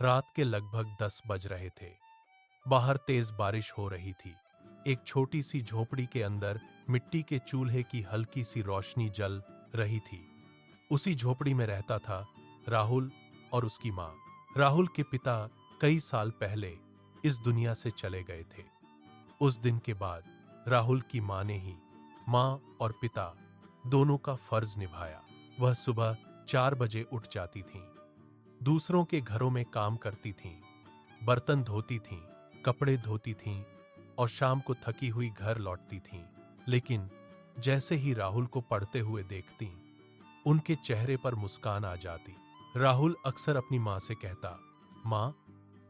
रात के लगभग 10 बज रहे थे। बाहर तेज बारिश हो रही थी। एक छोटी सी झोपड़ी के अंदर मिट्टी के चूल्हे की हल्की सी रोशनी जल रही थी। उसी झोपड़ी में रहता था राहुल और उसकी माँ। राहुल के पिता कई साल पहले इस दुनिया से चले गए थे। उस दिन के बाद राहुल की माँ ने ही माँ और पिता दोनों का फर्ज निभाया। वह सुबह 4 बजे उठ जाती थीं, दूसरों के घरों में काम करती थीं, बर्तन धोती थीं, कपड़े धोती थीं और शाम को थकी हुई घर लौटती थीं। लेकिन जैसे ही राहुल को पढ़ते हुए देखती, उनके चेहरे पर मुस्कान आ जाती। राहुल अक्सर अपनी माँ से कहता, माँ,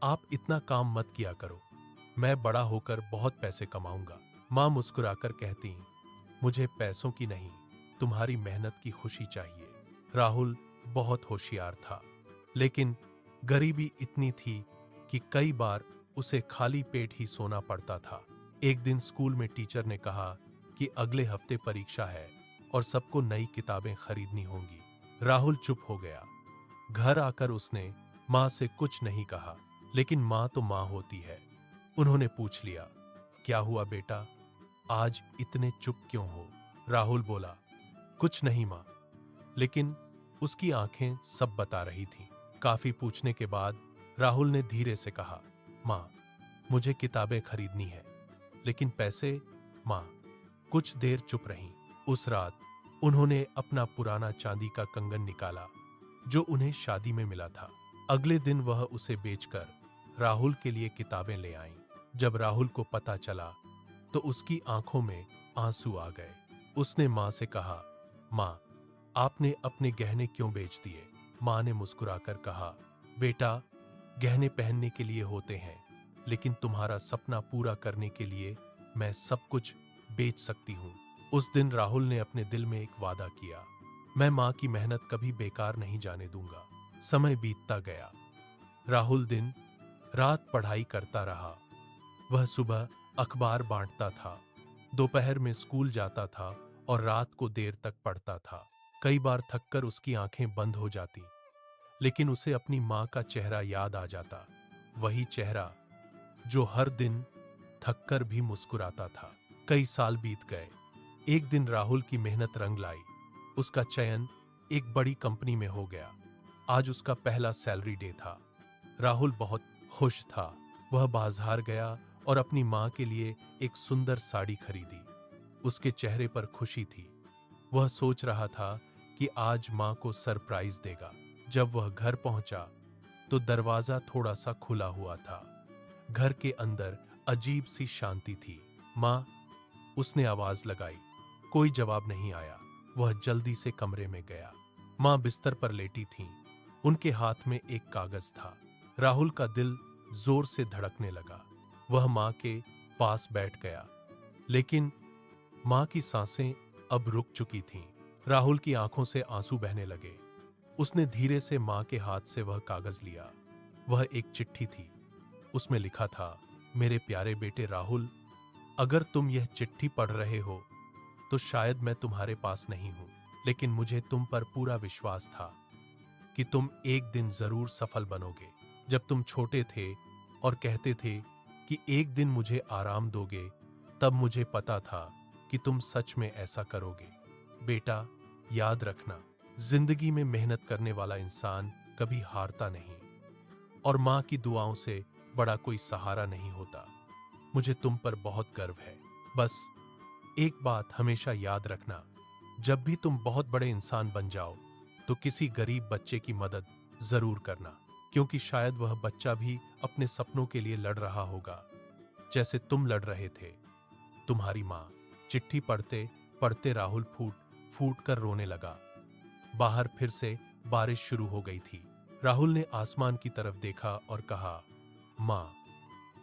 आप इतना काम मत किया करो, मैं बड़ा होकर बहुत पैसे कमाऊंगा। माँ मुस्कुराकर कहती, मुझे पैसों की नहीं, तुम्हारी मेहनत की खुशी चाहिए। राहुल बहुत होशियार था, लेकिन गरीबी इतनी थी कि कई बार उसे खाली पेट ही सोना पड़ता था। एक दिन स्कूल में टीचर ने कहा कि अगले हफ्ते परीक्षा है और सबको नई किताबें खरीदनी होंगी। राहुल चुप हो गया। घर आकर उसने माँ से कुछ नहीं कहा, लेकिन माँ तो माँ होती है। उन्होंने पूछ लिया, क्या हुआ बेटा, आज इतने चुप क्यों हो? राहुल बोला, कुछ नहीं माँ। लेकिन उसकी आंखें सब बता रही थीं। काफी पूछने के बाद राहुल ने धीरे से कहा, माँ, मुझे किताबें खरीदनी है, लेकिन पैसे? माँ कुछ देर चुप रहीं। उस रात उन्होंने अपना पुराना चांदी का कंगन निकाला जो उन्हें शादी में मिला था। अगले दिन वह उसे बेचकर राहुल के लिए किताबें ले आईं। जब राहुल को पता चला तो उसकी आंखों में आंसू आ गए। उसने माँ से कहा, माँ, आपने अपने गहने क्यों बेच दिए? माँ ने मुस्कुराकर कहा, बेटा, गहने पहनने के लिए होते हैं, लेकिन तुम्हारा सपना पूरा करने के लिए मैं सब कुछ बेच सकती हूँ। उस दिन राहुल ने अपने दिल में एक वादा किया, मैं माँ की मेहनत कभी बेकार नहीं जाने दूंगा। समय बीतता गया। राहुल दिन रात पढ़ाई करता रहा। वह सुबह अखबार बांटता था, दोपहर में स्कूल जाता था और रात को देर तक पढ़ता था। कई बार थककर उसकी आंखें बंद हो जाती, लेकिन उसे अपनी माँ का चेहरा याद आ जाता, वही चेहरा जो हर दिन थककर भी मुस्कुराता था। कई साल बीत गए। एक दिन राहुल की मेहनत रंग लाई। उसका चयन एक बड़ी कंपनी में हो गया। आज उसका पहला सैलरी डे था। राहुल बहुत खुश था। वह बाजार गया और अपनी माँ के लिए एक सुंदर साड़ी खरीदी। उसके चेहरे पर खुशी थी। वह सोच रहा था कि आज माँ को सरप्राइज देगा। जब वह घर पहुंचा तो दरवाजा थोड़ा सा खुला हुआ था। घर के अंदर अजीब सी शांति थी। माँ, उसने आवाज लगाई। कोई जवाब नहीं आया। वह जल्दी से कमरे में गया। माँ बिस्तर पर लेटी थीं। उनके हाथ में एक कागज था। राहुल का दिल जोर से धड़कने लगा। वह माँ के पास बैठ गया, लेकिन माँ की सांसें अब रुक चुकी थीं। राहुल की आंखों से आंसू बहने लगे। उसने धीरे से माँ के हाथ से वह कागज लिया। वह एक चिट्ठी थी। उसमें लिखा था, मेरे प्यारे बेटे राहुल, अगर तुम यह चिट्ठी पढ़ रहे हो तो शायद मैं तुम्हारे पास नहीं हूं, लेकिन मुझे तुम पर पूरा विश्वास था कि तुम एक दिन जरूर सफल बनोगे। जब तुम छोटे थे और कहते थे कि एक दिन मुझे आराम दोगे, तब मुझे पता था कि तुम सच में ऐसा करोगे। बेटा, याद रखना, जिंदगी में मेहनत करने वाला इंसान कभी हारता नहीं, और माँ की दुआओं से बड़ा कोई सहारा नहीं होता। मुझे तुम पर बहुत गर्व है। बस एक बात हमेशा याद रखना, जब भी तुम बहुत बड़े इंसान बन जाओ तो किसी गरीब बच्चे की मदद जरूर करना, क्योंकि शायद वह बच्चा भी अपने सपनों के लिए लड़ रहा होगा जैसे तुम लड़ रहे थे। तुम्हारी माँ। चिट्ठी पढ़ते पढ़ते राहुल फूट फूट कर रोने लगा। बाहर फिर से बारिश शुरू हो गई थी। राहुल ने आसमान की तरफ देखा और कहा, माँ,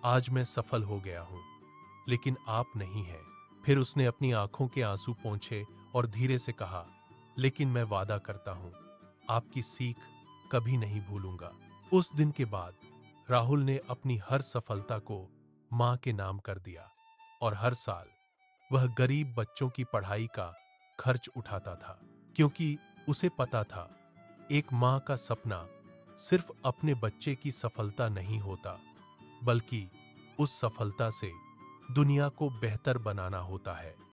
आज मैं सफल हो गया हूं, लेकिन आप नहीं हैं। फिर उसने अपनी आंखों के आंसू पोंछे और धीरे से कहा, लेकिन मैं वादा करता हूं, आपकी सीख कभी नहीं भूलूंगा। उस दिन के बाद राहुल ने अपनी हर सफलता को मां के नाम कर दिया, और हर साल वह गरीब बच्चों की पढ़ाई का खर्च उठाता था, क्योंकि उसे पता था एक मां का सपना सिर्फ अपने बच्चे की सफलता नहीं होता, बल्कि उस सफलता से दुनिया को बेहतर बनाना होता है।